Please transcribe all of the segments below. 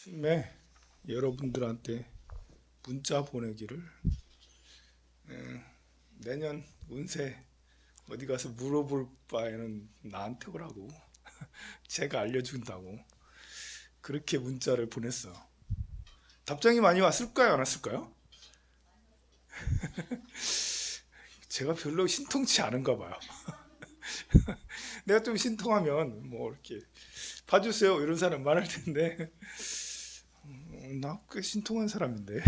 네, 여러분들한테 문자 보내기를 내년 운세 어디 가서 물어볼 바에는 나한테 오라고 제가 알려준다고 그렇게 문자를 보냈어. 답장이 많이 왔을까요? 안 왔을까요? 제가 별로 신통치 않은가 봐요. 내가 좀 신통하면 뭐 이렇게 봐주세요 이런 사람 많을 텐데 나 꽤 신통한 사람인데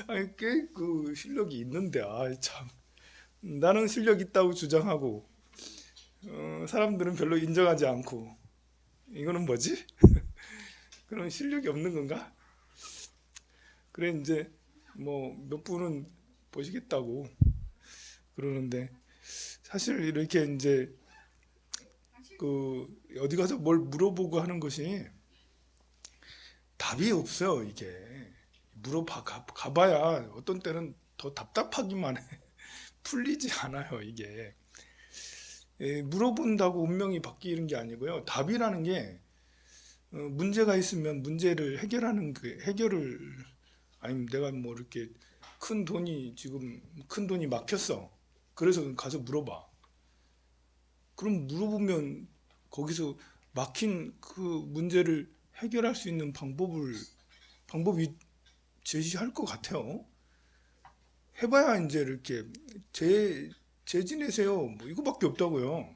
아니 꽤 그 실력이 있는데 참 나는 실력 있다고 주장하고 사람들은 별로 인정하지 않고 이거는 뭐지? 그런 실력이 없는 건가? 그래 이제 뭐 몇 분은 보시겠다고 그러는데 사실 이렇게 이제 그 어디 가서 뭘 물어보고 하는 것이 답이 없어요. 이게 가봐야 어떤 때는 더 답답하기만 해. 풀리지 않아요. 이게 물어본다고 운명이 바뀌는 게 아니고요. 답이라는 게 문제가 있으면 문제를 해결하는 그 해결을 아니면 내가 뭐 이렇게 큰 돈이 막혔어. 그래서 가서 물어봐. 그럼 물어보면 거기서 막힌 그 문제를 해결할 수 있는 방법이 제시할 것 같아요. 해봐야 이제 이렇게 재지내세요. 뭐 이거밖에 없다고요.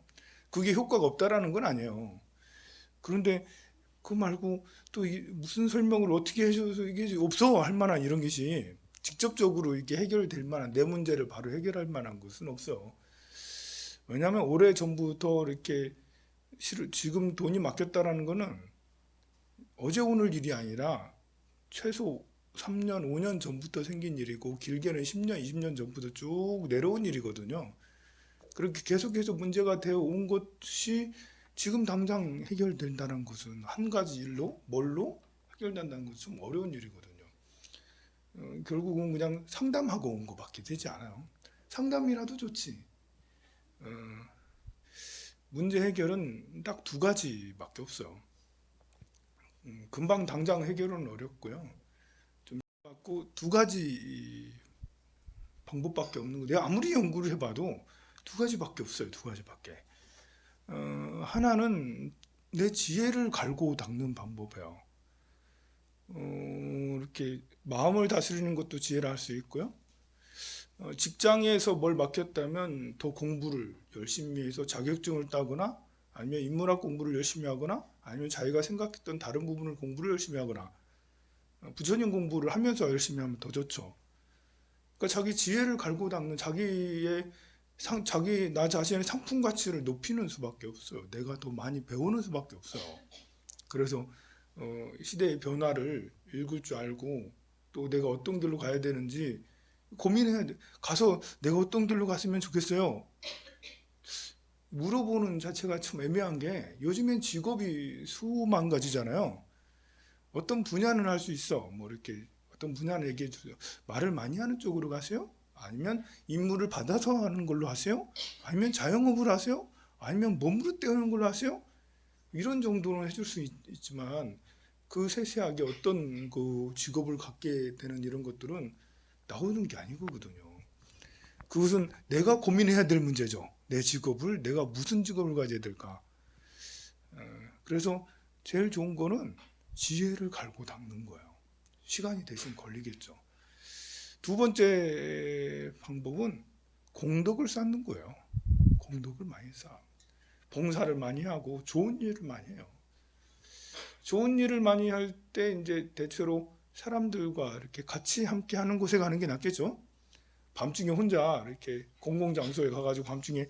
그게 효과가 없다라는 건 아니에요. 그런데 그 말고 또 무슨 설명을 어떻게 해줘서 이게 없어 할 만한 이런 것이 직접적으로 이렇게 해결될 만한 내 문제를 바로 해결할 만한 것은 없어. 왜냐하면 오래 전부터 이렇게 지금 돈이 막혔다라는 거는 어제 오늘 일이 아니라 최소 3년, 5년 전부터 생긴 일이고 길게는 10년, 20년 전부터 쭉 내려온 일이거든요. 그렇게 계속해서 문제가 되어 온 것이 지금 당장 해결된다는 것은 한 가지 일로 뭘로 해결된다는 것은 좀 어려운 일이거든요. 결국은 그냥 상담하고 온 것밖에 되지 않아요. 상담이라도 좋지. 어, 문제 해결은 딱 두 가지밖에 없어요. 금방 당장 해결은 어렵고요. 좀 갖고 두 가지 방법밖에 없는 거. 내가 아무리 연구를 해봐도 두 가지밖에 없어요. 두 가지밖에. 하나는 내 지혜를 갈고 닦는 방법이에요. 이렇게 마음을 다스리는 것도 지혜를 할 수 있고요. 직장에서 뭘 맡겼다면 더 공부를 열심히 해서 자격증을 따거나 아니면 인문학 공부를 열심히 하거나 아니면 자기가 생각했던 다른 부분을 공부를 열심히 하거나 부전형 공부를 하면서 열심히 하면 더 좋죠. 그러니까 자기 지혜를 갈고 닦는 나 자신의 상품 가치를 높이는 수밖에 없어요. 내가 더 많이 배우는 수밖에 없어요. 그래서 시대의 변화를 읽을 줄 알고 또 내가 어떤 길로 가야 되는지 고민해야 돼. 가서 내가 어떤 길로 갔으면 좋겠어요. 물어보는 자체가 참 애매한 게 요즘엔 직업이 수만 가지잖아요. 어떤 분야는 할 수 있어. 뭐 이렇게 어떤 분야는 얘기해 주세요. 말을 많이 하는 쪽으로 가세요? 아니면 임무를 받아서 하는 걸로 하세요? 아니면 자영업을 하세요? 아니면 몸으로 때우는 걸로 하세요? 이런 정도는 해줄 수 있지만 그 세세하게 어떤 그 직업을 갖게 되는 이런 것들은 나오는 게 아니거든요. 그것은 내가 고민해야 될 문제죠. 내 직업을 내가 무슨 직업을 가져야 될까? 그래서 제일 좋은 거는 지혜를 갈고 닦는 거예요. 시간이 대신 걸리겠죠. 두 번째 방법은 공덕을 쌓는 거예요. 공덕을 많이 쌓아. 봉사를 많이 하고 좋은 일을 많이 해요. 좋은 일을 많이 할 때 이제 대체로 사람들과 이렇게 같이 함께 하는 곳에 가는 게 낫겠죠. 밤중에 혼자 이렇게 공공장소에 가가지고 밤중에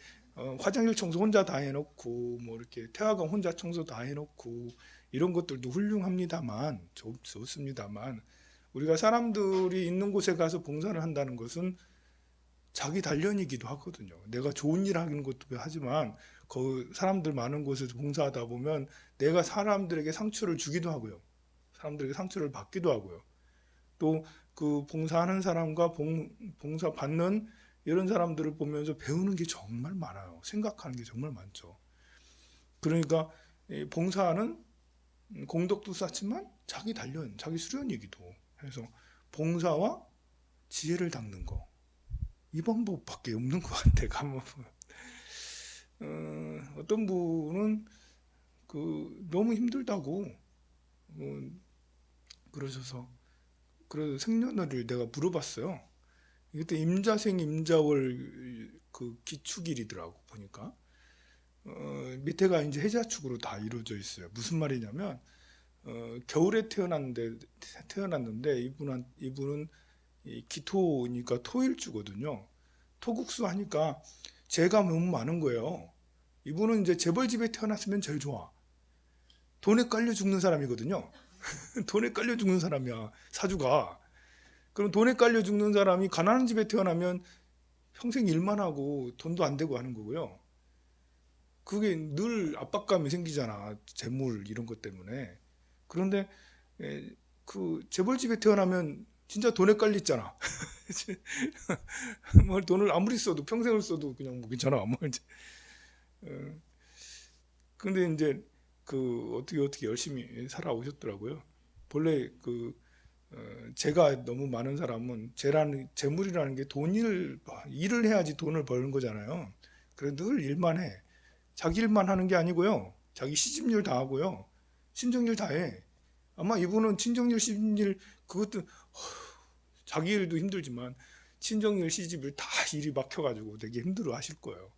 화장실 청소 혼자 다 해놓고 뭐 이렇게 태화강 혼자 청소 다 해놓고 이런 것들도 훌륭합니다만 좋습니다만 우리가 사람들이 있는 곳에 가서 봉사를 한다는 것은 자기 단련이기도 하거든요. 내가 좋은 일 하는 것도 하지만 그 사람들 많은 곳에서 봉사하다 보면 내가 사람들에게 상처를 주기도 하고요. 사람들에게 상처를 받기도 하고요. 또 그 봉사하는 사람과 봉사 받는 이런 사람들을 보면서 배우는 게 정말 많아요. 생각하는 게 정말 많죠. 그러니까 봉사는 공덕도 쌓지만 자기 단련, 자기 수련이기도 해서 봉사와 지혜를 닦는 거, 이 방법밖에 없는 것 같아. 가만 어떤 분은 너무 힘들다고 그러셔서 그래서 생년월일 내가 물어봤어요. 그때 임자생 임자월 기축일이더라고 보니까. 밑에가 이제 해자축으로 다 이루어져 있어요. 무슨 말이냐면 겨울에 태어났는데 이분은 이 기토니까 토일주거든요. 토국수 하니까 재가 너무 많은 거예요. 이분은 이제 재벌집에 태어났으면 제일 좋아. 돈에 깔려 죽는 사람이거든요. 돈에 깔려 죽는 사람이야, 사주가. 그럼 돈에 깔려 죽는 사람이 가난한 집에 태어나면 평생 일만 하고 돈도 안 되고 하는 거고요. 그게 늘 압박감이 생기잖아. 재물 이런 것 때문에. 그런데 재벌집에 태어나면 진짜 돈에 깔렸잖아. 뭐 돈을 아무리 써도 평생을 써도 그냥 뭐 괜찮아. 뭐 이제. 근데 이제 어떻게 열심히 살아오셨더라고요. 본래 재가 너무 많은 사람은 재물이라는 게 일을 해야지 돈을 버는 거잖아요. 그래 늘 일만 해. 자기 일만 하는 게 아니고요. 자기 시집일 다 하고요. 친정일 다 해. 아마 이분은 친정일, 시집일 그것도 자기 일도 힘들지만 친정일, 시집일 다 일이 막혀가지고 되게 힘들어 하실 거예요.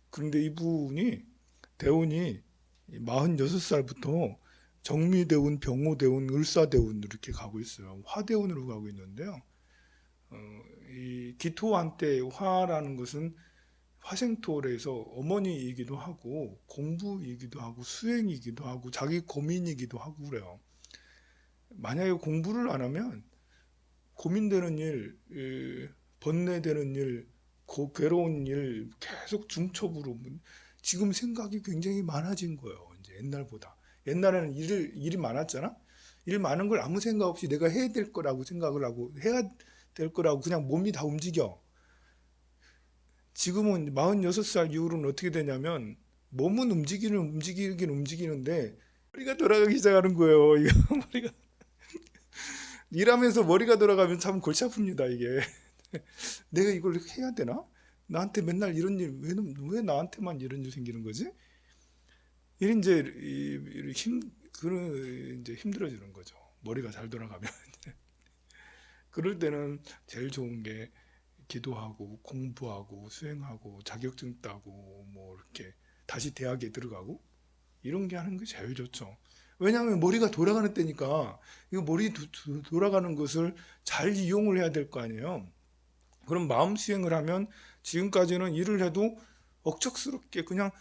그런데 이분이 대운이 46살부터 정미대운, 병호대운, 을사대운 이렇게 가고 있어요. 화대운으로 가고 있는데요. 이 기토한테 화라는 것은 화생토래서 어머니이기도 하고 공부이기도 하고 수행이기도 하고 자기 고민이기도 하고 그래요. 만약에 공부를 안 하면 고민되는 일, 번뇌되는 일, 괴로운 일 계속 중첩으로 지금 생각이 굉장히 많아진 거예요. 이제 옛날보다. 옛날에는 일이 많았잖아. 일 많은 걸 아무 생각 없이 내가 해야 될 거라고 생각을 하고 해야 될 거라고 그냥 몸이 다 움직여. 지금은 46살 이후로는 어떻게 되냐면 몸은 움직이긴 움직이는데 머리가 돌아가기 시작하는 거예요. 이거 머리가 일하면서 머리가 돌아가면 참 골치 아픕니다. 이게 내가 이걸 해야 되나? 나한테 맨날 이런 일 왜 나한테만 이런 일 생기는 거지? 이런 이제 그런 이제 힘들어지는 거죠. 머리가 잘 돌아가면 그럴 때는 제일 좋은 게 기도하고 공부하고 수행하고 자격증 따고 뭐 이렇게 다시 대학에 들어가고 이런 게 하는 게 제일 좋죠. 왜냐하면 머리가 돌아가는 때니까 이거 머리 돌아가는 것을 잘 이용을 해야 될 거 아니에요. 그럼 마음 수행을 하면 지금까지는 일을 해도 억척스럽게 그냥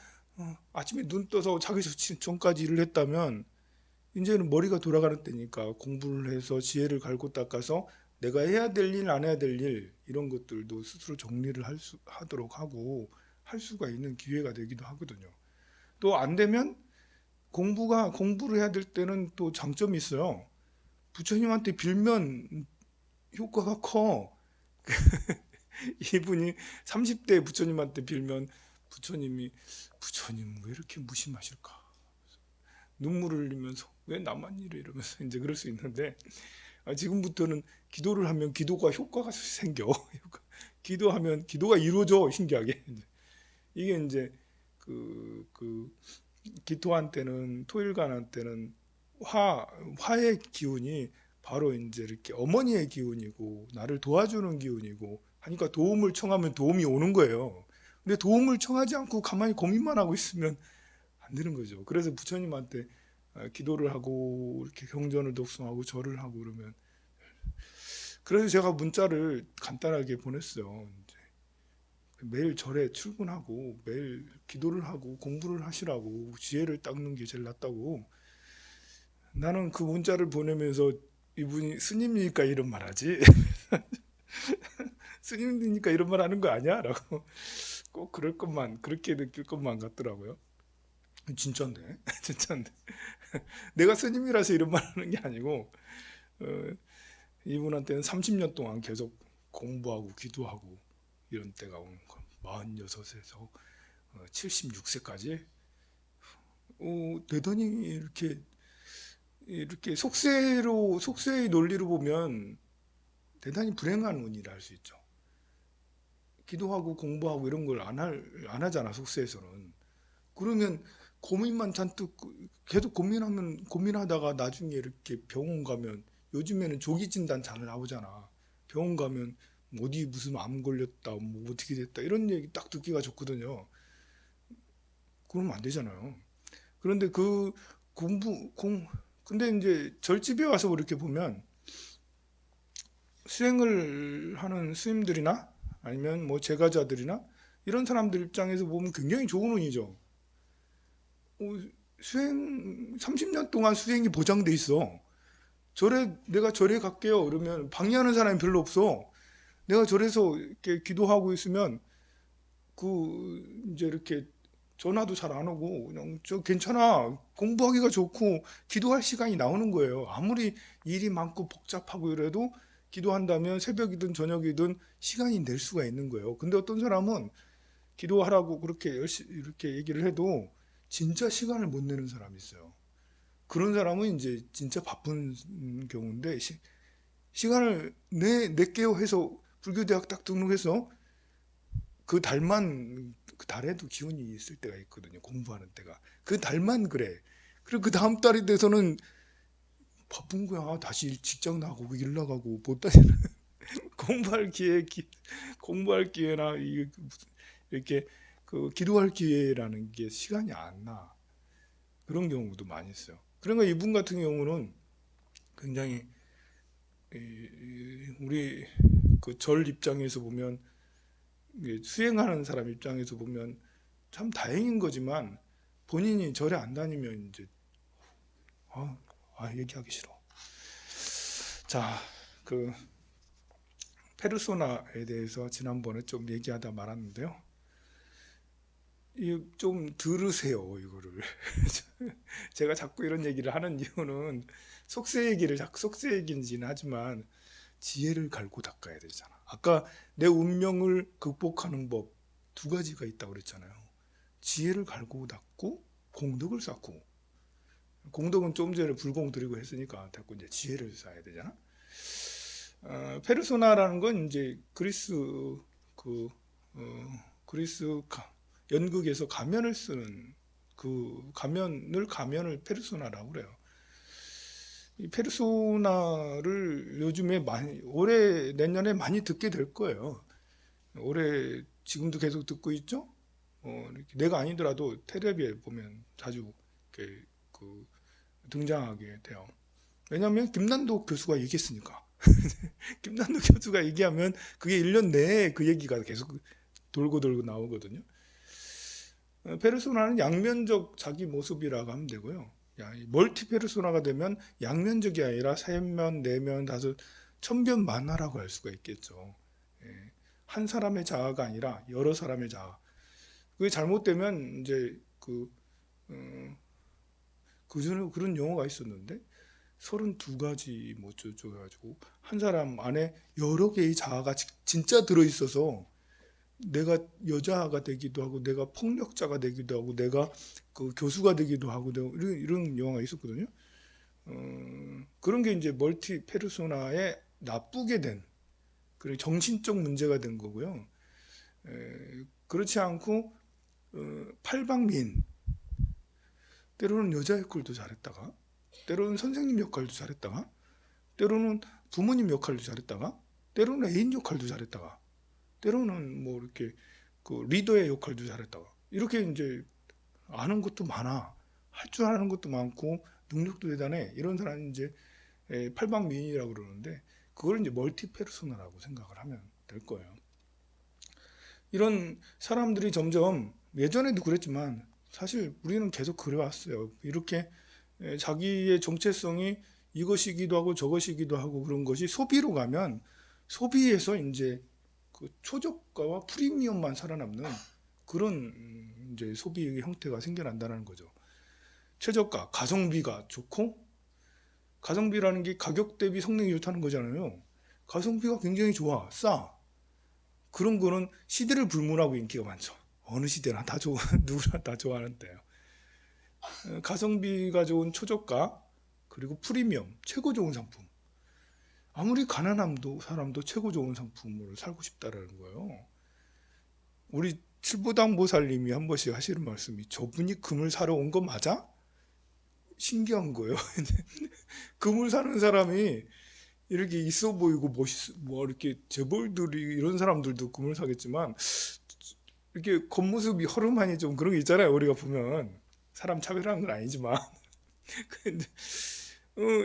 아침에 눈 떠서 자기 전까지 일을 했다면 이제는 머리가 돌아가는 때니까 공부를 해서 지혜를 갈고 닦아서 내가 해야 될 일, 안 해야 될 일 이런 것들도 스스로 정리를 하도록 하고 할 수가 있는 기회가 되기도 하거든요. 또 안 되면 공부를 해야 될 때는 또 장점이 있어요. 부처님한테 빌면 효과가 커. 이분이 30대 부처님한테 빌면 부처님 왜 이렇게 무심하실까? 눈물을 흘리면서 왜 나만 이래 이러면서 이제 그럴 수 있는데 지금부터는 기도를 하면 기도가 효과가 생겨. 기도하면 기도가 이루어져 신기하게. 이게 이제 그 기토한테는 토일간한테는 화의 기운이 바로 이제 이렇게 어머니의 기운이고 나를 도와주는 기운이고 하니까 도움을 청하면 도움이 오는 거예요. 근데 도움을 청하지 않고 가만히 고민만 하고 있으면 안 되는 거죠. 그래서 부처님한테 기도를 하고 이렇게 경전을 독송하고 절을 하고 그러면 그래서 제가 문자를 간단하게 보냈어요. 이제 매일 절에 출근하고 매일 기도를 하고 공부를 하시라고 지혜를 닦는 게 제일 낫다고. 나는 그 문자를 보내면서 이분이 스님이니까 이런 말 하지 스님이니까 이런 말 하는 거 아니야? 라고 꼭 그렇게 느낄 것만 같더라고요. 진짜인데 진짜인데 내가 스님이라서 이런 말 하는 게 아니고 어, 이분한테는 30년 동안 계속 공부하고 기도하고 이런 때가 온 거. 46에서 76세까지 대단히 이렇게 이렇게 속세의 논리로 보면 대단히 불행한 운이라 할 수 있죠. 기도하고 공부하고 이런 걸 안 하잖아, 속세에서는. 그러면 고민만 잔뜩 계속 고민하다가 나중에 이렇게 병원 가면, 요즘에는 조기 진단 잘 나오잖아. 병원 가면 뭐 어디 무슨 암 걸렸다, 뭐 어떻게 됐다 이런 얘기 딱 듣기가 좋거든요. 그러면 안 되잖아요. 그런데 그 공부 공 근데 이제 절집에 와서 이렇게 보면 수행을 하는 스님들이나 아니면 뭐 제가자들이나 이런 사람들 입장에서 보면 굉장히 좋은 운이죠. 어, 수행 30년 동안 수행이 보장돼 있어. 내가 절에 갈게요. 그러면 방해하는 사람이 별로 없어. 내가 절에서 이렇게 기도하고 있으면 이제 이렇게 전화도 잘 안 오고 그냥 저 괜찮아. 공부하기가 좋고 기도할 시간이 나오는 거예요. 아무리 일이 많고 복잡하고 이래도 기도한다면 새벽이든 저녁이든 시간이 낼 수가 있는 거예요. 근데 어떤 사람은 기도하라고 그렇게 이렇게 얘기를 해도 진짜 시간을 못 내는 사람이 있어요. 그런 사람은 이제 진짜 바쁜 경우인데 시간을 낼게요 해서 불교대학 딱 등록해서 그 달에도 기운이 있을 때가 있거든요. 공부하는 때가. 그 달만 그래. 그리고 그 다음 달이 돼서는 바쁜 거야. 다시 직장 나가고 일 나가고 못 다니는 공부할 기회나 이렇게 그 기도할 기회라는 게 시간이 안 나. 그런 경우도 많이 있어요. 그러니까 이분 같은 경우는 굉장히 우리 그 절 입장에서 보면, 수행하는 사람 입장에서 보면 참 다행인 거지만 본인이 절에 안 다니면 이제 얘기하기 싫어. 자, 그 페르소나에 대해서 지난번에 좀 얘기하다 말았는데요. 좀 들으세요, 이거를. 제가 자꾸 이런 얘기를 하는 이유는 속세 얘기인지는 하지만 지혜를 갈고 닦아야 되잖아. 아까 내 운명을 극복하는 법 두 가지가 있다고 그랬잖아요. 지혜를 갈고 닦고 공덕을 쌓고. 공덕은 좀 전에 불공 드리고 했으니까 됐고 이제 지혜를 쌓아야 되잖아. 페르소나라는 건 이제 그리스 연극에서 가면을 쓰는 그 가면을 페르소나라고 그래요. 이 페르소나를 요즘에 내년에 많이 듣게 될 거예요. 올해 지금도 계속 듣고 있죠. 내가 아니더라도 텔레비에 보면 자주 이렇게 등장하게 돼요. 왜냐하면 김난도 교수가 얘기했으니까. 김난도 교수가 얘기하면 그게 1년 내에 그 얘기가 계속 돌고 나오거든요. 페르소나는 양면적 자기 모습이라고 하면 되고요. 멀티 페르소나가 되면 양면적이 아니라 3면, 4면, 5, 1000변 만화라고 할 수가 있겠죠. 한 사람의 자아가 아니라 여러 사람의 자아. 그게 잘못되면 이제 그런 용어가 있었는데 32가지 뭐 어쩌고 해가지고 한 사람 안에 여러 개의 자아가 진짜 들어있어서 내가 여자가 되기도 하고 내가 폭력자가 되기도 하고 내가 그 교수가 되기도 하고 이런 영화가 있었거든요. 그런 게 이제 멀티 페르소나에 나쁘게 된 그리고 정신적 문제가 된 거고요. 그렇지 않고 팔방미인, 때로는 여자 역할도 잘했다가 때로는 선생님 역할도 잘했다가 때로는 부모님 역할도 잘했다가 때로는 애인 역할도 잘했다가 때로는 뭐 이렇게 그 리더의 역할도 잘했다가 이렇게 이제 아는 것도 많아. 할 줄 아는 것도 많고 능력도 대단해. 이런 사람이 이제 팔방미인이라고 그러는데 그걸 이제 멀티 페르소나라고 생각을 하면 될 거예요. 이런 사람들이 점점 예전에도 그랬지만 사실 우리는 계속 그래왔어요. 이렇게 자기의 정체성이 이것이기도 하고 저것이기도 하고 그런 것이 소비로 가면 소비에서 이제 그 초저가와 프리미엄만 살아남는 그런 이제 소비 형태가 생겨난다는 거죠. 최저가, 가성비가 좋고, 가성비라는 게 가격 대비 성능이 좋다는 거잖아요. 가성비가 굉장히 좋아, 싸. 그런 거는 시대를 불문하고 인기가 많죠. 어느 시대나 다 누구나 다 좋아하는데요. 가성비가 좋은 초저가, 그리고 프리미엄, 최고 좋은 상품. 아무리 가난한 사람도 최고 좋은 상품으로 살고 싶다라는 거예요. 우리 칠보당 보살님이 한 번씩 하시는 말씀이, 저분이 금을 사러 온 거 맞아? 신기한 거예요. 금을 사는 사람이 이렇게 있어 보이고 뭐 이렇게 재벌들이, 이런 사람들도 금을 사겠지만 이렇게 겉모습이 허름하니 좀 그런 게 있잖아요. 우리가 보면 사람 차별하는 건 아니지만 근데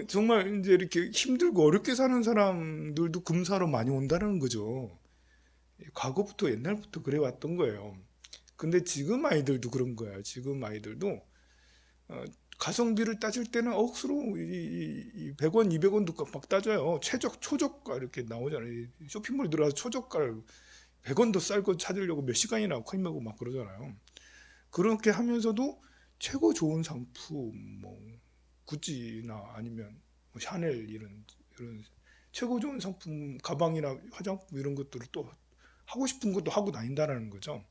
정말 이제 이렇게 힘들고 어렵게 사는 사람들도 금 사러 많이 온다는 거죠. 과거부터, 옛날부터 그래 왔던 거예요. 근데 지금 아이들도 그런 거예요. 지금 아이들도 어, 가성비를 따질 때는 억수로 이 100원, 200원도 막 따져요. 최적, 초저가 이렇게 나오잖아요. 쇼핑몰 들어가서 초저가를 100원도 쌀 거 찾으려고 몇 시간이나 코인하고 막 그러잖아요. 그렇게 하면서도 최고 좋은 상품, 뭐 구찌나 아니면 뭐 샤넬, 이런 최고 좋은 상품, 가방이나 화장품 이런 것들을 또 하고 싶은 것도 하고 다닌다는 거죠.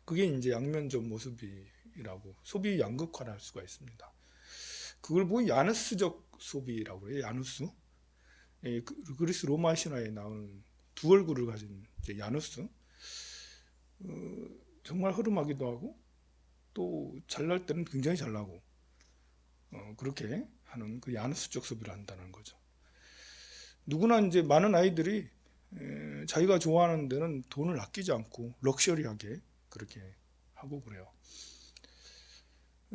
그게 이제 양면적 모습이라고, 소비 양극화를 할 수가 있습니다. 그걸 보고 야누스적 소비라고 해요. 야누스. 예, 그리스 로마 신화에 나오는 두 얼굴을 가진 이제 야누스. 정말 허름하기도 하고 또 잘날 때는 굉장히 잘나고, 그렇게 하는 그 야누스적 소비를 한다는 거죠. 누구나 이제 많은 아이들이 자기가 좋아하는 데는 돈을 아끼지 않고 럭셔리하게 그렇게 하고 그래요.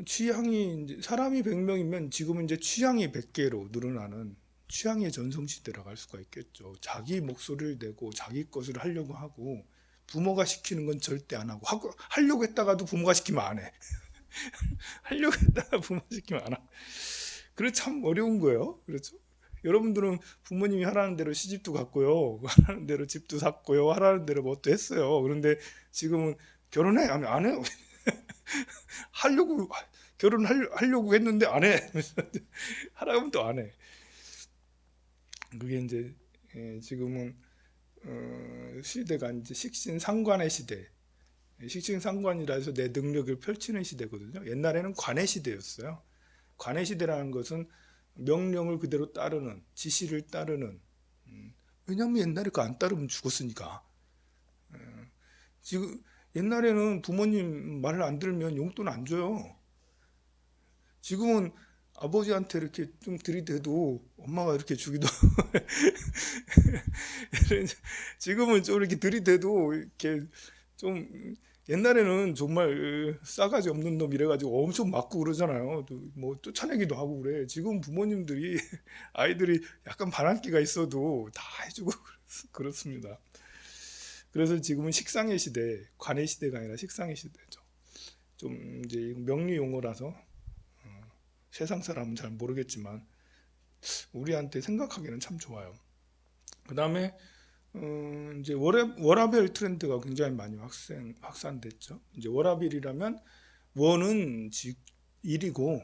취향이 이제 사람이 100명이면 지금은 이제 취향이 100개로 늘어나는 취향의 전성시대라고 할 수가 있겠죠. 자기 목소리를 내고 자기 것을 하려고 하고, 부모가 시키는 건 절대 안 하고 하려고 했다가도 부모가 시키면 안 해. 하려고 했다가 부모 시키면 안 하. 그래 참 어려운 거예요. 그렇죠? 여러분들은 부모님이 하라는 대로 시집도 갔고요, 하라는 대로 집도 샀고요, 하라는 대로 뭣도 했어요. 그런데 지금은 결혼해 하면 안 해요. 하려고 결혼하려고 했는데 안 해. 하라고 하면 또 안 해. 그게 이제 지금은 시대가 이제 식신상관의 시대. 식신상관이라 해서 내 능력을 펼치는 시대거든요. 옛날에는 관의 시대였어요. 관의 시대라는 것은 명령을 그대로 따르는, 지시를 따르는. 왜냐하면 옛날에 그 안 따르면 죽었으니까. 지금 옛날에는 부모님 말을 안 들으면 용돈 안 줘요. 지금은 아버지한테 이렇게 좀 들이대도 엄마가 이렇게 주기도 하고 지금은 좀 이렇게 들이대도 이렇게 좀, 옛날에는 정말 싸가지 없는 놈 이래가지고 엄청 맞고 그러잖아요. 뭐 쫓아내기도 하고 그래. 지금 부모님들이 아이들이 약간 바람기가 있어도 다 해주고 그렇습니다. 그래서 지금은 식상의 시대, 관의 시대가 아니라 식상의 시대죠. 좀 이제 명리 용어라서 세상 사람은 잘 모르겠지만 우리한테 생각하기는 참 좋아요. 그 다음에 이제 워라벨 트렌드가 굉장히 많이 확산됐죠. 이제 워라벨이라면 원은 일이고,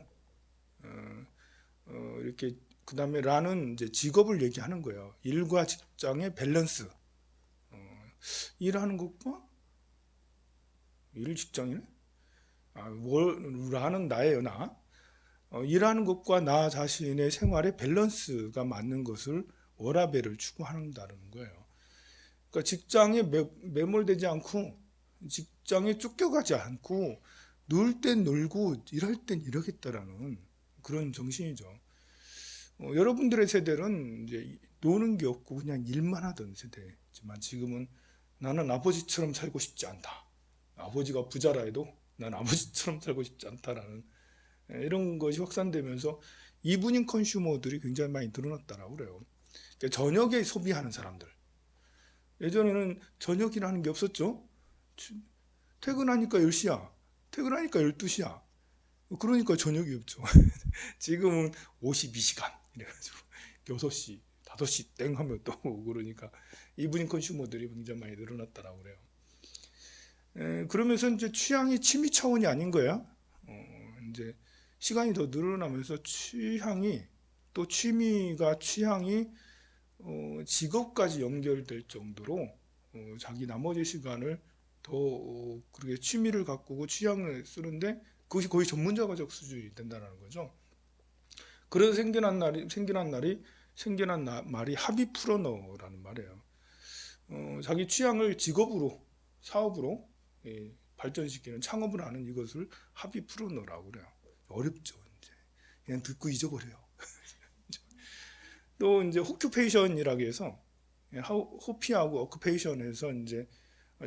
이렇게 그 다음에 라는 이제 직업을 얘기하는 거예요. 일과 직장의 밸런스. 일하는 것과 일 직장이네. 라는 나예요, 나. 일하는 것과 나 자신의 생활의 밸런스가 맞는 것을 워라벨을 추구한다는 거예요. 그러니까 직장에 매몰되지 않고, 직장에 쫓겨가지 않고, 놀 땐 놀고 일할 땐 일하겠다라는 그런 정신이죠. 여러분들의 세대는 이제 노는 게 없고 그냥 일만 하던 세대지만, 지금은 나는 아버지처럼 살고 싶지 않다. 아버지가 부자라 해도 난 아버지처럼 살고 싶지 않다라는 이런 것이 확산되면서 이브닝 컨슈머들이 굉장히 많이 늘어났다라고 그래요. 그러니까 저녁에 소비하는 사람들. 예전에는 저녁이라는 게 없었죠. 퇴근하니까 10시야. 퇴근하니까 12시야. 그러니까 저녁이 없죠. 지금은 52시간 이래가지고 6시, 5시 땡 하면 또 오고 그러니까 이브닝 컨슈머들이 굉장히 많이 늘어났다라고 그래요. 그러면서 이제 취향이 취미 차원이 아닌 거야. 이제 시간이 더 늘어나면서 또 취향이 직업까지 연결될 정도로 자기 나머지 시간을 더 그렇게 취미를 가꾸고 취향을 쓰는데, 그것이 거의 전문가적 수준이 된다는 거죠. 그래서 생겨난 말이 합의 풀어너라는 말이에요. 자기 취향을 직업으로 사업으로 발전시키는 창업을 하는 이것을 합의 풀어너라고 그래요. 어렵죠. 이제 그냥 듣고 잊어버려요. 또 이제 호큐페이션이라고 해서 호피하고 오큐페이션에서 이제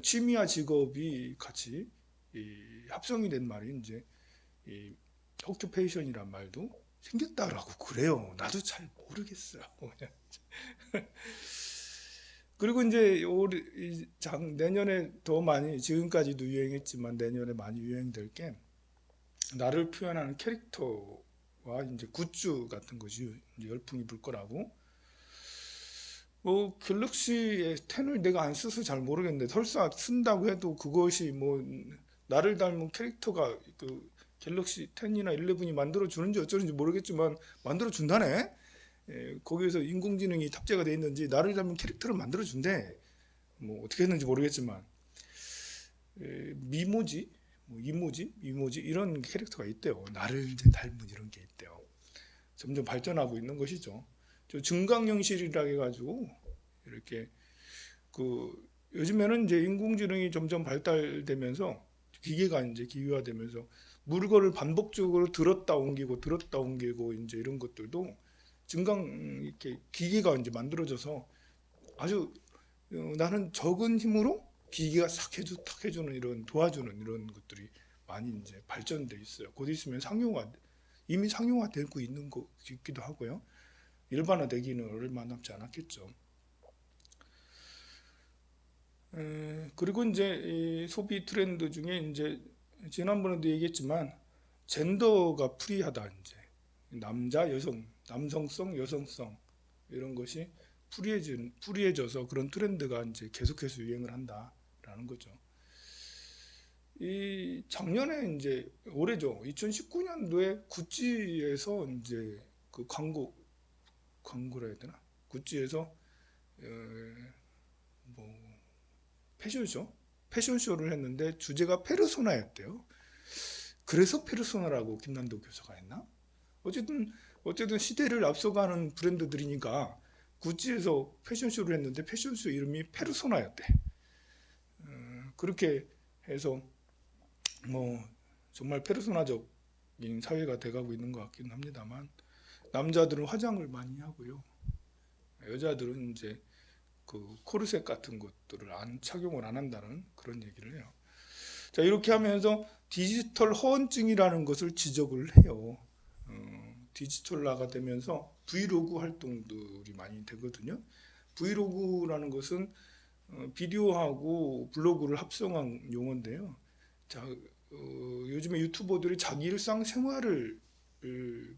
취미와 직업이 같이 합성이 된 말이 이제 호큐페이션이란 말도 생겼다라고 그래요. 나도 잘 모르겠어요. 그리고 이제 내년에 더 많이, 지금까지도 유행했지만 내년에 많이 유행될 게 나를 표현하는 캐릭터와 이제 굿즈 같은 것이 이제 열풍이 불 거라고. 뭐 갤럭시 S10을 내가 안 써서 잘 모르겠는데 설사 쓴다고 해도 그것이 뭐 나를 닮은 캐릭터가 그 갤럭시 10이나 11이 만들어 주는지 어쩌는지 모르겠지만 만들어 준다네. 거기에서 인공지능이 탑재가 돼 있는지 나를 닮은 캐릭터를 만들어 준대. 뭐 어떻게 했는지 모르겠지만 미모지, 뭐 이모지 이런 캐릭터가 있대요. 나를 이제 닮은 이런 게 있대요. 점점 발전하고 있는 것이죠. 저 증강현실이라 해가지고 이렇게 그 요즘에는 이제 인공지능이 점점 발달되면서 기계가 이제 기계화되면서 물건을 반복적으로 들었다 옮기고 이제 이런 것들도 증강 이렇게 기계가 이제 만들어져서 아주 나는 적은 힘으로 기계가 싹 해주는 이런 도와주는 이런 것들이 많이 이제 발전돼 있어요. 곧 있으면 이미 상용화되고 있는 거 있기도 하고요. 일반화되기는 얼마 남지 않았겠죠. 그리고 이제 이 소비 트렌드 중에 이제 지난번에도 얘기했지만 젠더가 프리하다. 이제 남자, 여성, 남성성, 여성성 이런 것이 프리해져서 그런 트렌드가 이제 계속해서 유행을 한다라는 거죠. 이 작년에 이제 올해죠. 2019년도에 구찌에서 이제 그 광고라 해야 되나? 구찌에서 뭐 패션쇼를 했는데 주제가 페르소나였대요. 그래서 페르소나라고 김남도 교수가 했나? 어쨌든 시대를 앞서가는 브랜드들이니까 구찌에서 패션쇼를 했는데 패션쇼 이름이 페르소나였대. 그렇게 해서 뭐 정말 페르소나적인 사회가 돼가고 있는 것 같기는 합니다만 남자들은 화장을 많이 하고요. 여자들은 이제 그 코르셋 같은 것들을 착용을 안 한다는 그런 얘기를 해요. 자, 이렇게 하면서 디지털 허언증이라는 것을 지적을 해요. 디지털화가 되면서 브이로그 활동들이 많이 되거든요. 브이로그라는 것은 비디오하고 블로그를 합성한 용어인데요. 자, 요즘에 유튜버들이 자기 일상 생활을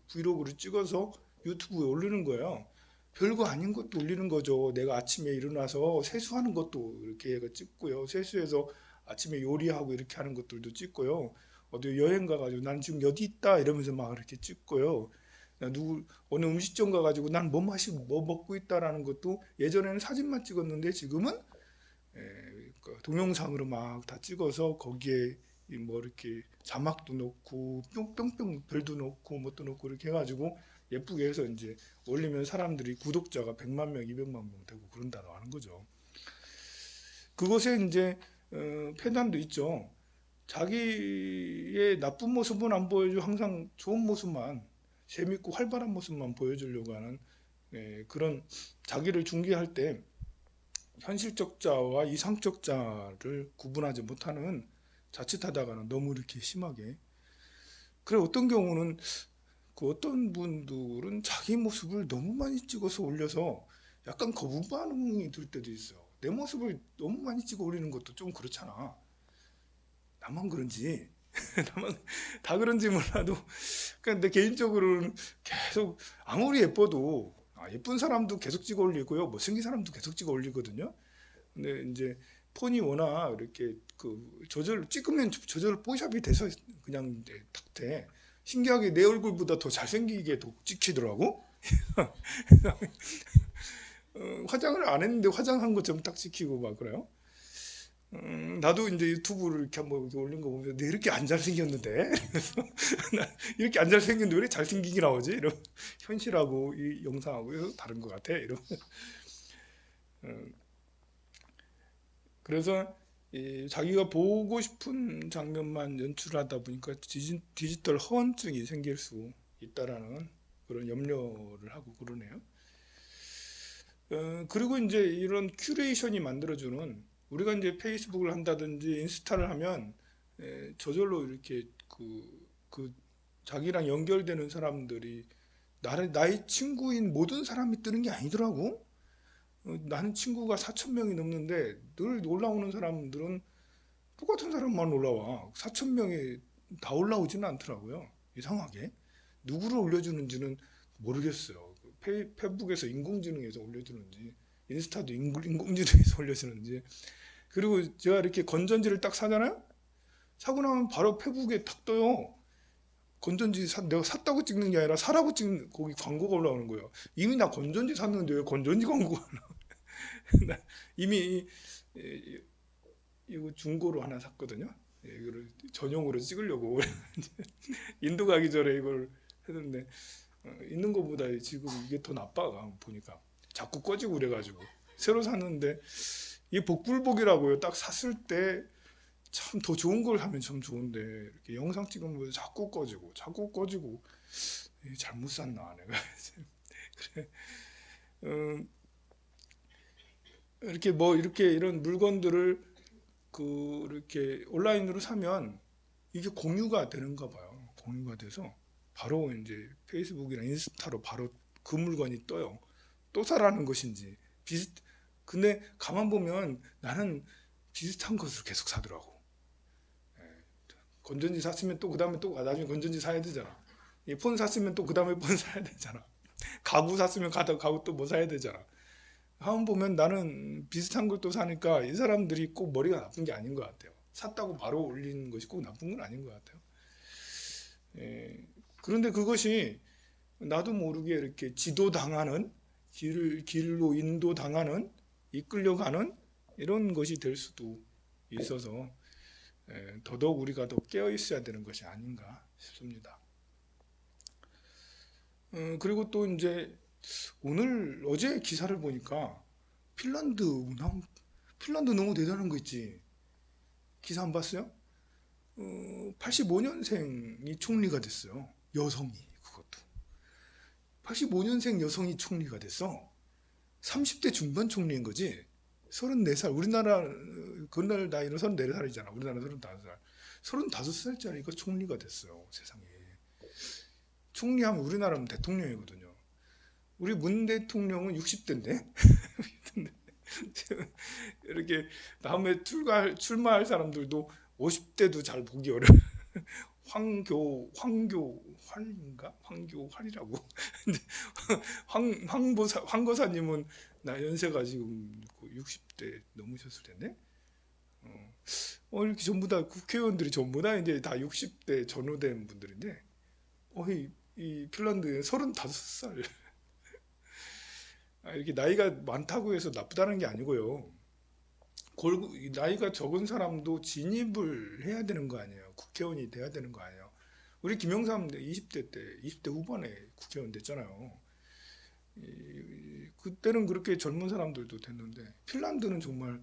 브이로그를 찍어서 유튜브에 올리는 거예요. 별거 아닌 것도 올리는 거죠. 내가 아침에 일어나서 세수하는 것도 이렇게 찍고요. 세수해서 아침에 요리하고 이렇게 하는 것들도 찍고요. 어디 여행 가가지고 난 지금 어디 있다 이러면서 막 이렇게 찍고요. 어느 음식점 가가지고 난 뭐 먹고 있다라는 것도 예전에는 사진만 찍었는데 지금은 동영상으로 막 다 찍어서 거기에 뭐 이렇게 자막도 넣고 뿅뿅뿅 별도 넣고 뭣도 넣고 이렇게 해가지고 예쁘게 해서 이제 올리면 사람들이 구독자가 100만 명, 200만 명 되고 그런다고 하는 거죠. 그것에 이제 폐단도 있죠. 자기의 나쁜 모습은 안 보여주고 항상 좋은 모습만, 재밌고 활발한 모습만 보여주려고 하는 그런 자기를 중계할 때 현실적 자와 이상적 자를 구분하지 못하는, 자칫하다가는 너무 이렇게 심하게, 그래 어떤 경우는 어떤 분들은 자기 모습을 너무 많이 찍어서 올려서 약간 거부 반응이 들 때도 있어요. 내 모습을 너무 많이 찍어 올리는 것도 좀 그렇잖아. 나만 그런지 나만 다 그런지 몰라도 그러니까 내 개인적으로는 계속 아무리 예뻐도 예쁜 사람도 계속 찍어 올리고요. 못생긴 사람도 계속 찍어 올리거든요. 근데 이제 폰이 워낙 이렇게 찍으면 저절로 뽀샵이 돼서 그냥 탁 돼. 신기하게 내 얼굴보다 더 잘생기게 찍히더라고. 화장을 안 했는데 화장한 것처럼 딱 찍히고 막 그래요. 나도 이제 유튜브를 이렇게 한번 이렇게 올린 거 보면서 내 이렇게 안 잘생겼는데 그래서 나 이렇게 안 잘생겼는데 왜 이렇게 잘생기게 나오지? 이런 현실하고 이 영상하고 다른 것 같아. 이런. 그래서 이 자기가 보고 싶은 장면만 연출하다 보니까 디지털 허언증이 생길 수 있다라는 그런 염려를 하고 그러네요. 그리고 이제 이런 큐레이션이 만들어주는 우리가 이제 페이스북을 한다든지 인스타를 하면 저절로 이렇게 그 자기랑 연결되는 사람들이 나의 친구인 모든 사람이 뜨는 게 아니더라고. 나는 친구가 4천 명이 넘는데 늘 올라오는 사람들은 똑같은 사람만 올라와. 4천 명이 다 올라오지는 않더라고요. 이상하게. 누구를 올려주는지는 모르겠어요. 페이북에서 인공지능에서 올려주는지, 인스타도 인공지능에서 올려주는지. 그리고 제가 이렇게 건전지를 딱 사잖아요? 사고 나면 바로 페이북에 탁 떠요. 내가 샀다고 찍는 게 아니라 사라고 찍는 거기 광고가 올라오는 거예요. 이미 나 건전지 샀는데 왜 건전지 광고가 나 이미 이거 중고로 하나 샀거든요. 이거를 전용으로 찍으려고 인도 가기 전에 이걸 했는데 있는 것보다 지금 이게 더 나빠 보니까 자꾸 꺼지고 그래가지고 새로 샀는데 이게 복불복이라고요. 딱 샀을 때 참 더 좋은 걸 하면 참 좋은데 이렇게 영상 찍으면 자꾸 꺼지고 잘못 샀나 내가 그래 이렇게 이렇게 이런 물건들을 이렇게 온라인으로 사면 이게 공유가 되는가 봐요. 공유가 돼서 바로 이제 페이스북이나 인스타로 바로 그 물건이 떠요. 또 사라는 것인지 근데 가만 보면 나는 비슷한 것을 계속 사더라고. 건전지 샀으면 또 그 다음에 또 나중에 건전지 사야 되잖아. 이 폰 샀으면 또 그 다음에 폰 사야 되잖아. 가구 샀으면 가구 또 뭐 사야 되잖아. 한번 보면 나는 비슷한 걸 또 사니까 이 사람들이 꼭 머리가 나쁜 게 아닌 것 같아요. 샀다고 바로 올리는 것이 꼭 나쁜 건 아닌 것 같아요. 그런데 그것이 나도 모르게 이렇게 지도당하는 길로 인도당하는 이끌려가는 이런 것이 될 수도 있어서 더더욱 우리가 더 깨어 있어야 되는 것이 아닌가 싶습니다. 그리고 또 이제 어제 기사를 보니까 핀란드 너무 대단한 거 있지. 기사 안 봤어요? 85년생이 총리가 됐어요. 여성이 그것도. 85년생 여성이 총리가 됐어. 30대 중반 총리인 거지. 34살. 우리나라 그날 나이는 34살이잖아. 우리나라 35살. 35살짜리가 총리가 됐어요. 세상에. 총리하면 우리나라는 대통령이거든요. 우리 문 대통령은 60대인데 이렇게 다음에 출마할 사람들도 50대도 잘 보기 어려워. 황교활인가? 황교활이라고. 황거사님은 나 연세가 지금 60대 넘으셨을 텐데. 이렇게 전부 다 국회의원들이 전부 다 이제 다 60대 전후된 분들인데, 이 핀란드에 35살. 이렇게 나이가 많다고 해서 나쁘다는 게 아니고요. 나이가 적은 사람도 진입을 해야 되는 거 아니에요. 국회의원이 돼야 되는 거 아니에요. 우리 김영삼 20대 후반에 국회의원 됐잖아요. 그때는 그렇게 젊은 사람들도 됐는데 핀란드는 정말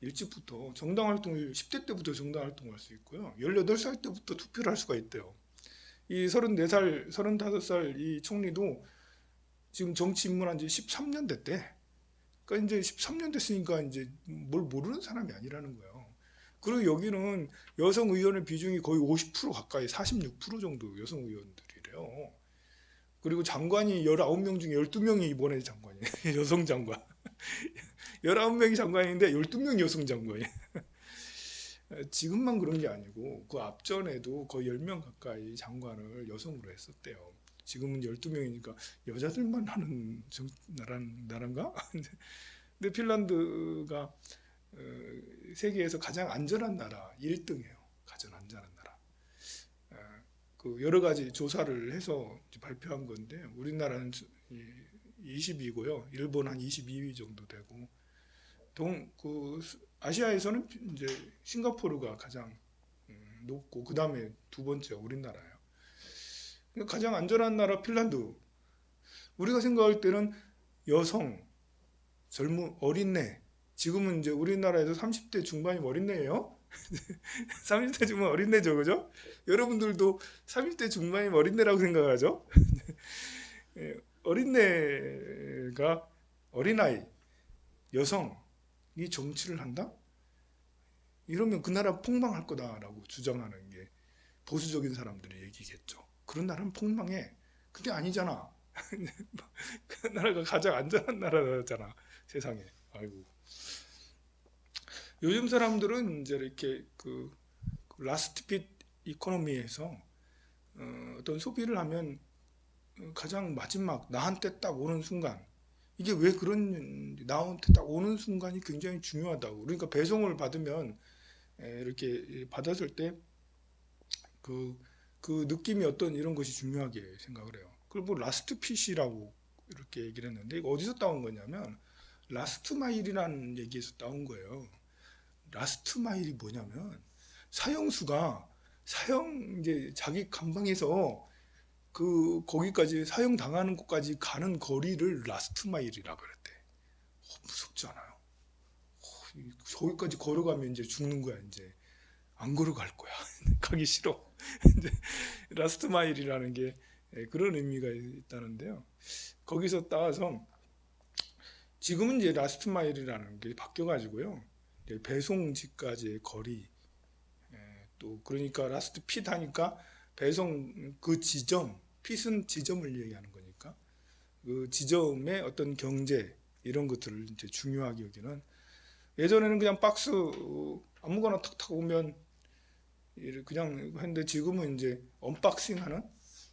일찍부터 정당 활동을 10대 때부터 정당 활동할 수 있고요. 18살 때부터 투표를 할 수가 있대요. 이 34살, 35살 이 총리도 지금 정치 입문한 지 13년 됐대. 그러니까 이제 13년 됐으니까 이제 뭘 모르는 사람이 아니라는 거예요. 그리고 여기는 여성 의원의 비중이 거의 50% 가까이 46% 정도 여성 의원들이래요. 그리고 장관이 19명 중에 12명이 이번에 장관이에요. 여성 장관. 19명이 장관인데 12명이 여성 장관이에요. 지금만 그런 게 아니고 그 앞전에도 거의 10명 가까이 장관을 여성으로 했었대요. 지금은 12명이니까 여자들만 하는 나라인가? 근데 핀란드가 세계에서 가장 안전한 나라 1등이에요. 가장 안전한 나라. 여러 가지 조사를 해서 발표한 건데 우리나라는 20위고요. 일본 한 22위 정도 되고 아시아에서는 이제 싱가포르가 가장 높고 그 다음에 두 번째가 우리나라예요. 가장 안전한 나라 핀란드. 우리가 생각할 때는 여성, 젊은 어린애. 지금은 이제 우리나라에서 30대 중반이 어린애예요. 30대 중반 어린애죠, 그죠? 여러분들도 30대 중반이 어린애라고 생각하죠? 어린애가 어린아이, 여성이 정치를 한다? 이러면 그 나라 폭망할 거다라고 주장하는 게 보수적인 사람들의 얘기겠죠. 그런 나라는 폭망해. 근데 아니잖아. 그 나라가 가장 안전한 나라잖아, 세상에. 아이고. 요즘 사람들은 이제 이렇게 그 라스트 핏 이코노미에서 어떤 소비를 하면 가장 마지막 나한테 딱 오는 순간, 이게 왜 그런 나한테 딱 오는 순간이 굉장히 중요하다고. 그러니까 배송을 받으면 이렇게 받았을 때 그 느낌이 어떤 이런 것이 중요하게 생각을 해요. 그걸 뭐 라스트 핏이라고 이렇게 얘기를 했는데 이거 어디서 따온 거냐면 라스트 마일이라는 얘기에서 따온 거예요. 라스트 마일이 뭐냐면 사형수가 이제 자기 감방에서 거기까지 사형 당하는 곳까지 가는 거리를 라스트 마일이라 그랬대. 무섭지 않아요? 저기까지 걸어가면 이제 죽는 거야. 이제 안 걸어갈 거야. 가기 싫어. 이제 라스트 마일이라는 게 그런 의미가 있다는데요. 거기서 따와서 지금은 이제 라스트 마일이라는 게 바뀌어가지고요. 배송지까지의 거리, 또 그러니까 라스트 핏 하니까 배송 그 지점, 핏은 지점을 얘기하는 거니까 그 지점의 어떤 경제 이런 것들을 이제 중요하게 여기는. 예전에는 그냥 박스 아무거나 탁탁 오면 그냥 했는데 지금은 이제 언박싱하는,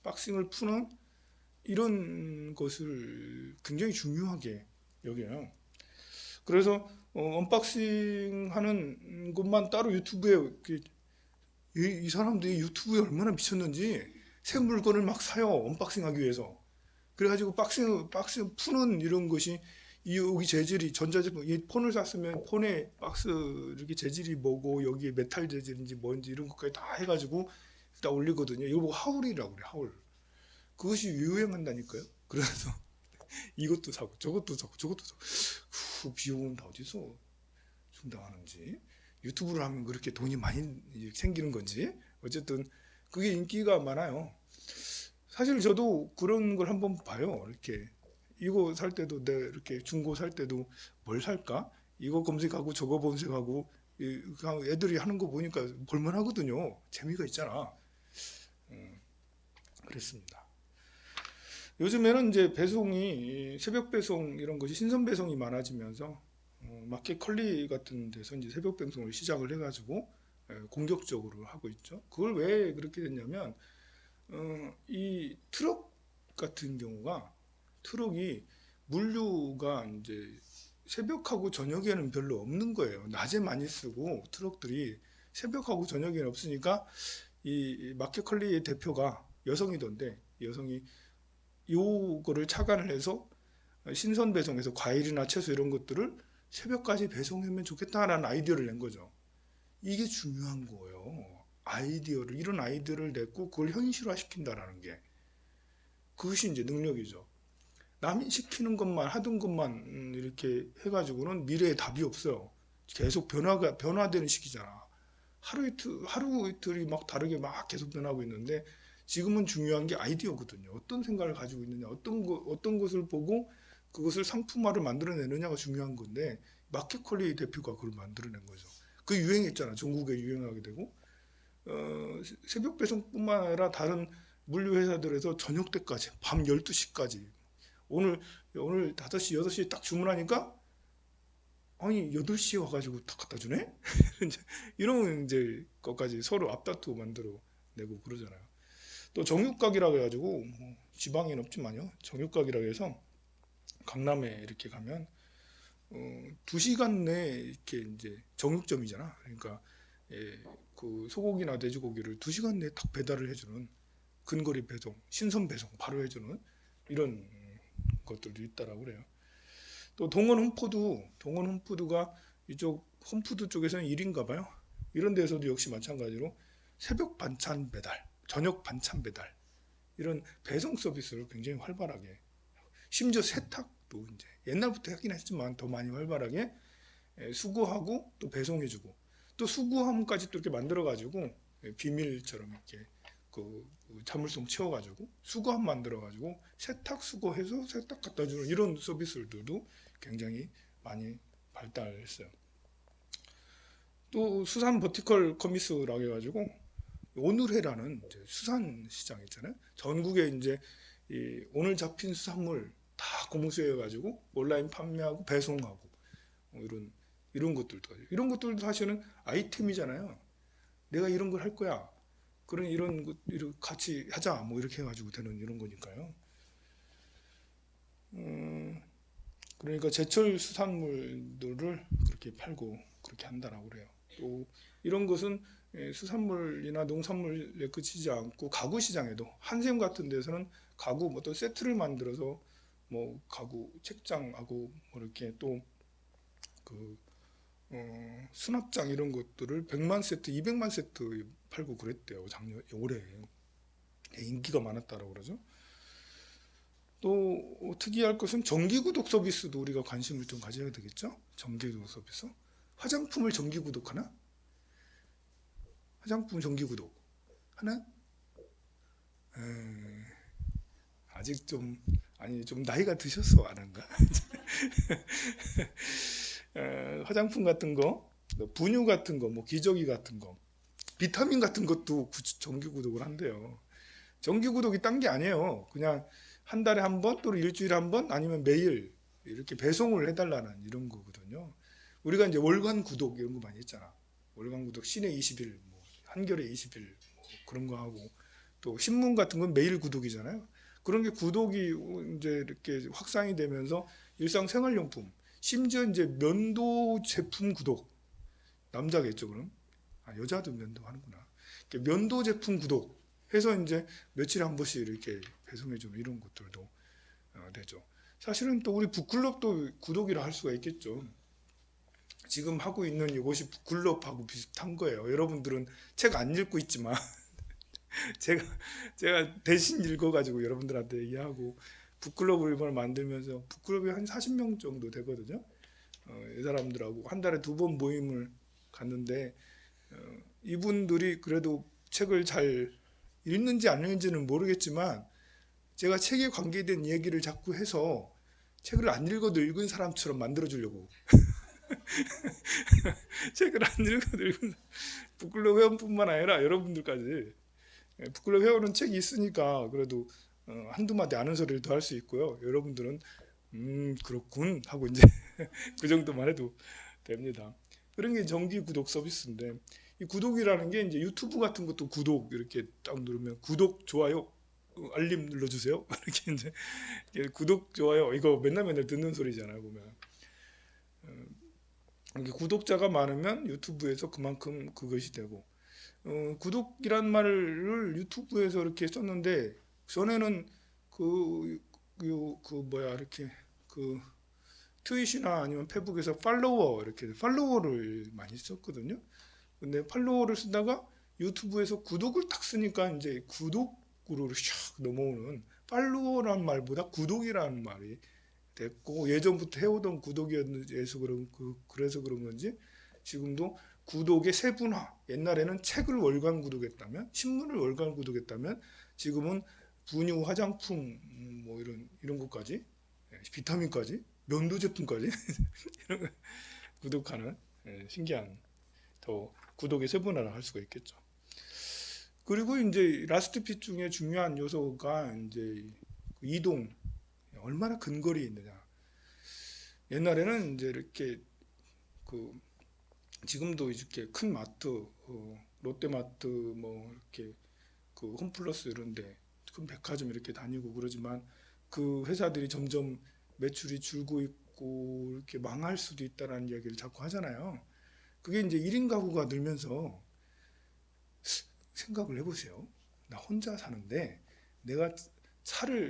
박싱을 푸는 이런 것을 굉장히 중요하게 여겨요. 그래서 언박싱하는 것만 따로 유튜브에 이 사람들이 유튜브에 얼마나 미쳤는지 새 물건을 막 사요, 언박싱하기 위해서. 그래가지고 박싱 푸는 이런 것이 여기 재질이 전자제품, 이 폰을 샀으면 폰에 박스 이렇게 재질이 뭐고 여기에 메탈 재질인지 뭔지 이런 것까지 다 해가지고 다 올리거든요. 이거 보고 하울이라고 그래, 하울. 그것이 유행한다니까요. 그래서 이것도 사고 저것도 사고 저것도 사고 비용은 다 어디서 충당하는지, 유튜브를 하면 그렇게 돈이 많이 생기는 건지, 어쨌든 그게 인기가 많아요. 사실 저도 그런 걸 한번 봐요. 이렇게 이거 살 때도 이렇게 중고 살 때도 뭘 살까? 이거 검색하고 저거 검색하고 그냥 애들이 하는 거 보니까 볼만하거든요. 재미가 있잖아. 그랬습니다. 요즘에는 이제 배송이 새벽 배송 이런 것이 신선 배송이 많아지면서 마켓컬리 같은 데서 이제 새벽 배송을 시작을 해가지고 공격적으로 하고 있죠. 그걸 왜 그렇게 됐냐면 이 트럭 같은 경우가, 트럭이 물류가 이제 새벽하고 저녁에는 별로 없는 거예요. 낮에 많이 쓰고 트럭들이 새벽하고 저녁에는 없으니까 이 마켓컬리의 대표가 여성이던데, 여성이 요거를 착안을 해서 신선 배송해서 과일이나 채소 이런 것들을 새벽까지 배송하면 좋겠다라는 아이디어를 낸 거죠. 이게 중요한 거예요. 아이디어를, 이런 아이디어를 냈고 그걸 현실화 시킨다라는 게, 그것이 이제 능력이죠. 남이 시키는 것만 하던 것만 이렇게 해가지고는 미래에 답이 없어요. 계속 변화되는 시기잖아. 하루 이틀이 막 다르게 막 계속 변하고 있는데, 지금은 중요한 게 아이디어거든요. 어떤 생각을 가지고 있느냐, 어떤 것을 보고 그것을 상품화를 만들어내느냐가 중요한 건데, 마켓컬리 대표가 그걸 만들어낸 거죠. 그 유행했잖아. 전국에 유행하게 되고, 새벽 배송뿐만 아니라 다른 물류 회사들에서 저녁 때까지, 밤 12시까지, 오늘 5시, 6시에 딱 주문하니까 아니 8시에 와가지고 다 갖다 주네? 이런 이제 것까지 서로 앞다투고 만들어 내고 그러잖아요. 또 정육각이라고 해가지고 지방엔 없지만요, 정육각이라고 해서 강남에 이렇게 가면 2시간 내에 이렇게 이제 정육점이잖아. 그러니까 그 소고기나 돼지고기를 2시간 내에 딱 배달을 해주는, 근거리 배송, 신선 배송 바로 해주는 이런 것들도 있다라고 그래요. 또 동원 홈푸드가 이쪽 홈푸드 쪽에서는 1인가 봐요. 이런 데서도 역시 마찬가지로 새벽 반찬 배달, 저녁 반찬 배달 이런 배송 서비스를 굉장히 활발하게, 심지어 세탁도 이제 옛날부터 하긴 했지만 더 많이 활발하게 수거하고 또 배송해주고, 또 수거함까지 또 이렇게 만들어가지고 비밀처럼 이렇게 그 자물쇠 채워가지고 수거함 만들어가지고 세탁 수거해서 세탁 갖다 주는 이런 서비스들도 굉장히 많이 발달했어요. 또 수산 버티컬 커미스라고 해가지고 오늘해라는 수산 시장 있잖아요. 전국에 이제 오늘 잡힌 수산물 다 공수해가지고 온라인 판매하고 배송하고 이런 것들도 사실은 아이템이잖아요. 내가 이런 걸 할 거야. 그런 이런 것 같이 하자 뭐 이렇게 해가지고 되는 이런 거니까요. 그러니까 제철 수산물들을 그렇게 팔고 그렇게 한다라고 그래요. 또 이런 것은 수산물이나 농산물에 그치지 않고 가구 시장에도 한샘 같은 데서는 가구 어떤 세트를 만들어서 뭐 가구 책장하고 뭐 이렇게 또 그 수납장 이런 것들을 100만 세트, 200만 세트 팔고 그랬대요. 올해 인기가 많았다라고 그러죠. 또 특이할 것은 정기구독 서비스도 우리가 관심을 좀 가져야 되겠죠. 정기구독 서비스. 화장품을 정기구독하나? 화장품 정기구독 하나? 아직 좀 나이가 드셔서 안 한가? 화장품 같은 거, 분유 같은 거, 뭐 기저귀 같은 거, 비타민 같은 것도 정기구독을 한대요. 정기구독이 딴 게 아니에요. 그냥 한 달에 한 번, 또는 일주일에 한 번, 아니면 매일 이렇게 배송을 해달라는 이런 거거든요. 우리가 이제 월간 구독 이런 거 많이 했잖아. 월간 구독 신의 20일, 뭐 한겨레 20일 뭐 그런 거 하고, 또 신문 같은 건 매일 구독이잖아요. 그런 게 구독이 이제 이렇게 확산이 되면서 일상생활용품, 심지어 이제 면도 제품 구독, 남자겠죠 그럼? 아, 여자도 면도 하는구나. 면도 제품 구독 해서 이제 며칠에 한 번씩 이렇게 배송해주는 이런 것들도 되죠. 사실은 또 우리 북클럽도 구독이라 할 수가 있겠죠. 지금 하고 있는 이것이 북클럽하고 비슷한 거예요. 여러분들은 책 안 읽고 있지만 제가 대신 읽어가지고 여러분들한테 얘기하고, 북클럽을 이번에 만들면서 북클럽이 한 40명 정도 되거든요. 이 사람들하고 한 달에 2번 모임을 갔는데 이분들이 그래도 책을 잘 읽는지 안 읽는지는 모르겠지만 제가 책에 관계된 얘기를 자꾸 해서 책을 안 읽어도 읽은 사람처럼 만들어 주려고 책을 안 읽어도 읽은 북클럽 회원뿐만 아니라 여러분들까지, 북클럽 회원은 책이 있으니까 그래도 한두 마디 아는 소리를 더 할 수 있고요. 여러분들은 그렇군 하고 이제 그 정도만 해도 됩니다. 그런 게 정기 구독 서비스인데, 이 구독이라는 게 이제 유튜브 같은 것도 구독 이렇게 딱 누르면 구독, 좋아요, 알림 눌러주세요. 이렇게 이제 구독, 좋아요 이거 맨날 듣는 소리잖아요. 보면 구독자가 많으면 유튜브에서 그만큼 그것이 되고, 구독이란 말을 유튜브에서 이렇게 썼는데 전에는 이렇게 트윗이나 아니면 페북에서 팔로워를 많이 썼거든요. 근데 팔로워를 쓰다가 유튜브에서 구독을 딱 쓰니까 이제 구독으로 샥 넘어오는, 팔로워란 말보다 구독이라는 말이 됐고, 예전부터 해오던 구독이어서 그래서 그런 건지 지금도 구독의 세분화, 옛날에는 책을 월간 구독했다면, 신문을 월간 구독했다면, 지금은 분유, 화장품 뭐 이런 것까지, 비타민까지, 면도 제품까지 이런 거 구독하는, 신기한 더 구독의 세분화를 할 수가 있겠죠. 그리고 이제 라스트 핏 중에 중요한 요소가 이제 이동, 얼마나 근거리에 있느냐. 옛날에는 이제 이렇게 지금도 이렇게 큰 마트, 롯데마트 뭐 이렇게 홈플러스 이런데 큰 백화점 이렇게 다니고 그러지만, 그 회사들이 점점 매출이 줄고 있고 이렇게 망할 수도 있다라는 이야기를 자꾸 하잖아요. 그게 이제 1인 가구가 늘면서 생각을 해보세요. 나 혼자 사는데 내가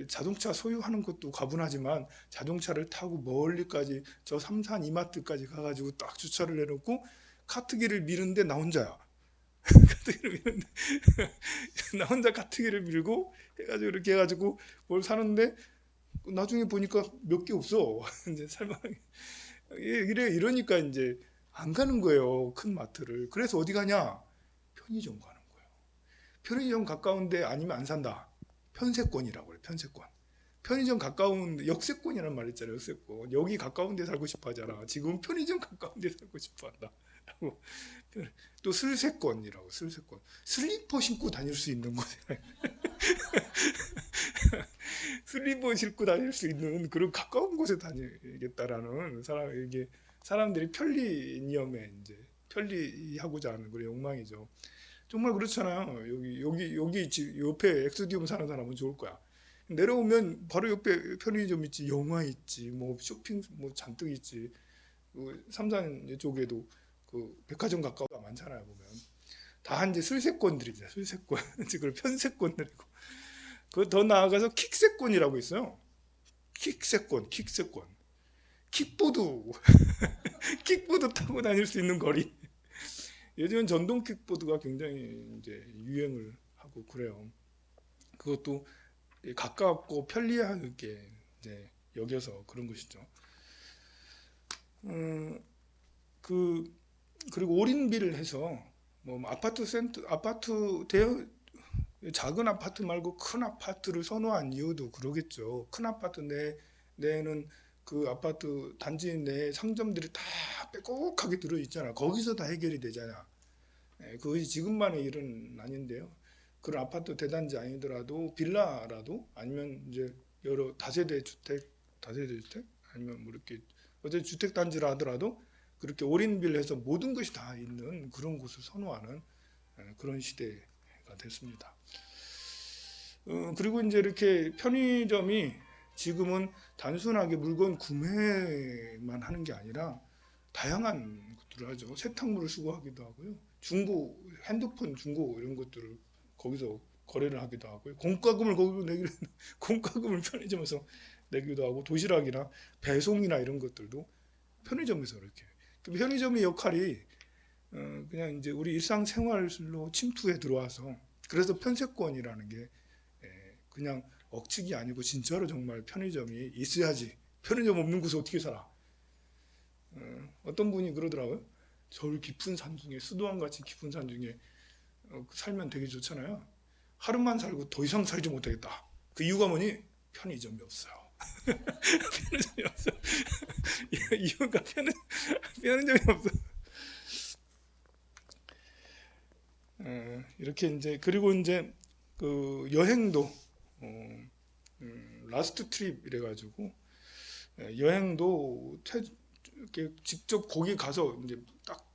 자동차 소유하는 것도 가분하지만 자동차를 타고 멀리까지 저 삼산 이마트까지 가가지고 딱 주차를 해놓고 카트기를 미는데 나 혼자야. 카트기를 미는데 나 혼자 카트기를 밀고 해가지고 이렇게 해가지고 뭘 사는데 나중에 보니까 몇 개 없어. 이제 살만하게 이러니까 이제 안 가는 거예요, 큰 마트를. 그래서 어디 가냐? 편의점 가는 거예요. 편의점 가까운데 아니면 안 산다. 편세권이라고 그래. 편세권. 편의점 가까운 역세권이라는 말 있잖아요. 역세권. 여기 가까운 데 살고 싶어 하잖아. 지금 편의점 가까운 데 살고 싶어 한다. 또 슬세권이라고. 슬세권. 슬리퍼 신고 다닐 수 있는 곳에 슬리퍼 신고 다닐 수 있는 그런 가까운 곳에 다니겠다라는 사람들이 편리니엄에 이제 편리하고자 하는 그런 욕망이죠. 정말 그렇잖아요. 여기 옆에 엑스디움 사는 사람은 좋을 거야. 내려오면 바로 옆에 편의점 있지, 영화 있지, 뭐 쇼핑 뭐 잔뜩 있지. 그 삼산 쪽에도 그 백화점 가까우가 많잖아요. 보면 다 이제 슬세권들이죠. 슬세권. 그걸 편세권들이고. 그 더 나아가서 킥세권이라고 있어요. 킥세권. 킥보드. 킥보드 타고 다닐 수 있는 거리. 요즘은 전동 킥보드가 굉장히 이제 유행을 하고 그래요. 그것도 가깝고 편리하게 이제 여겨서 그런 것이죠. 그리고 올인비를 해서 뭐 아파트 대형 작은 아파트 말고 큰 아파트를 선호한 이유도 그러겠죠. 큰 아파트 내에는 그 아파트 단지 내에 상점들이 다 빼곡하게 들어 있잖아. 거기서 다 해결이 되잖아. 그것이 지금만의 일은 아닌데요. 그런 아파트 대단지 아니더라도 빌라라도 아니면 이제 여러 다세대 주택 아니면 뭐 이렇게 어제 주택 단지라 하더라도 그렇게 올인비를 해서 모든 것이 다 있는 그런 곳을 선호하는 그런 시대가 됐습니다. 그리고 이제 이렇게 편의점이 지금은 단순하게 물건 구매만 하는 게 아니라 다양한 것들을 하죠. 세탁물을 수거하기도 하고요. 핸드폰 중고 이런 것들을 거기서 거래를 하기도 하고요. 공과금을 거기서 공과금을 편의점에서 내기도 하고 도시락이나 배송이나 이런 것들도 편의점에서 이렇게. 편의점의 역할이 그냥 이제 우리 일상생활로 침투해 들어와서 그래서 편세권이라는 게 그냥 억측이 아니고 진짜로 정말 편의점이 있어야지. 편의점 없는 곳에 어떻게 살아? 어떤 분이 그러더라고요. 저 깊은 산 중에 수도원 같이 깊은 산 중에 살면 되게 좋잖아요. 하루만 살고 더 이상 살지 못하겠다. 그 이유가 뭐니? 편의점이 없어요. 편의점이 없어. 이유가 편의점이 없어. 이렇게 이제 그리고 이제 그 여행도 라스트 트립 이래가지고 여행도 이렇게 직접 거기 가서 이제 딱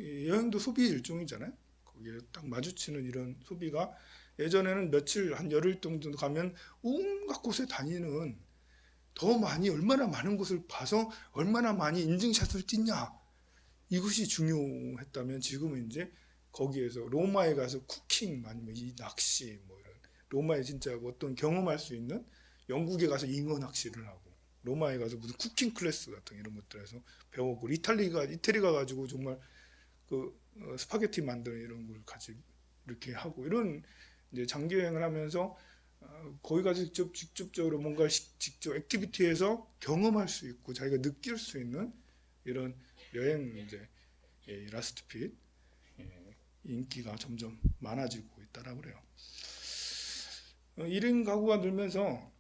여행도 소비 일종이잖아요. 거기에 딱 마주치는 이런 소비가 예전에는 며칠 한 열흘 정도 가면 온갖 곳에 다니는 더 많이 얼마나 많은 곳을 봐서 얼마나 많이 인증샷을 찍냐 이것이 중요했다면 지금은 이제 거기에서 로마에 가서 쿠킹 아니면 이 낚시 뭐 이런 로마에 진짜 어떤 경험할 수 있는 영국에 가서 잉어 낚시를 하고 로마에 가서 무슨 쿠킹 클래스 같은 이런 것들에서 배우고 이태리 가가지고 정말 그 스파게티 만드는 이런 걸 같이 이렇게 하고 이런 이제 장기 여행을 하면서 거기 가서 직접적으로 뭔가 직접 액티비티에서 경험할 수 있고 자기가 느낄 수 있는 이런 여행 이제 라스트핏 인기가 점점 많아지고 있다라고 그래요. 1인 가구가 늘면서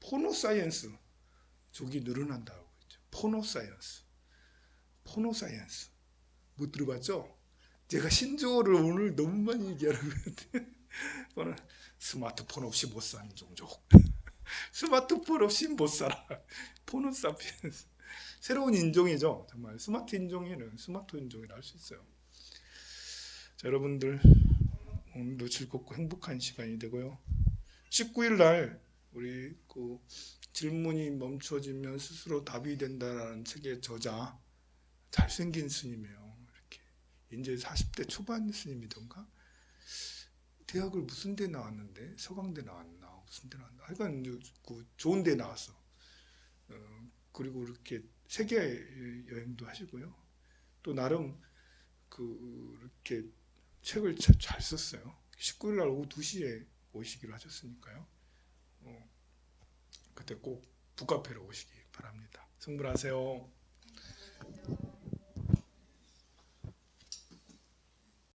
포노 사이언스 쪽이 늘어난다고 했죠. 포노 사이언스 못 들어봤죠? 제가 신조어를 오늘 너무 많이 얘기하라고 했는데 스마트폰 없이 못 사는 종족. 스마트폰 없이 못 살아. 포노 사피엔스. 새로운 인종이죠. 정말 스마트 인종이라 할 수 있어요. 자, 여러분들 오늘도 즐겁고 행복한 시간이 되고요. 19일 날 우리 그 질문이 멈춰지면 스스로 답이 된다라는 책의 저자 잘생긴 스님이에요. 이렇게 이제 40대 초반 스님이던가 대학을 무슨 대 나왔는데 서강대 나왔나 무슨 데 나왔나? 하여간 그 좋은 데 나왔어. 그리고 이렇게 세계 여행도 하시고요. 또 나름 그 이렇게 책을 잘 썼어요. 19일 날 오후 2시에 오시기로 하셨으니까요. 그때 꼭 북카페로 오시기 바랍니다. 승부하세요.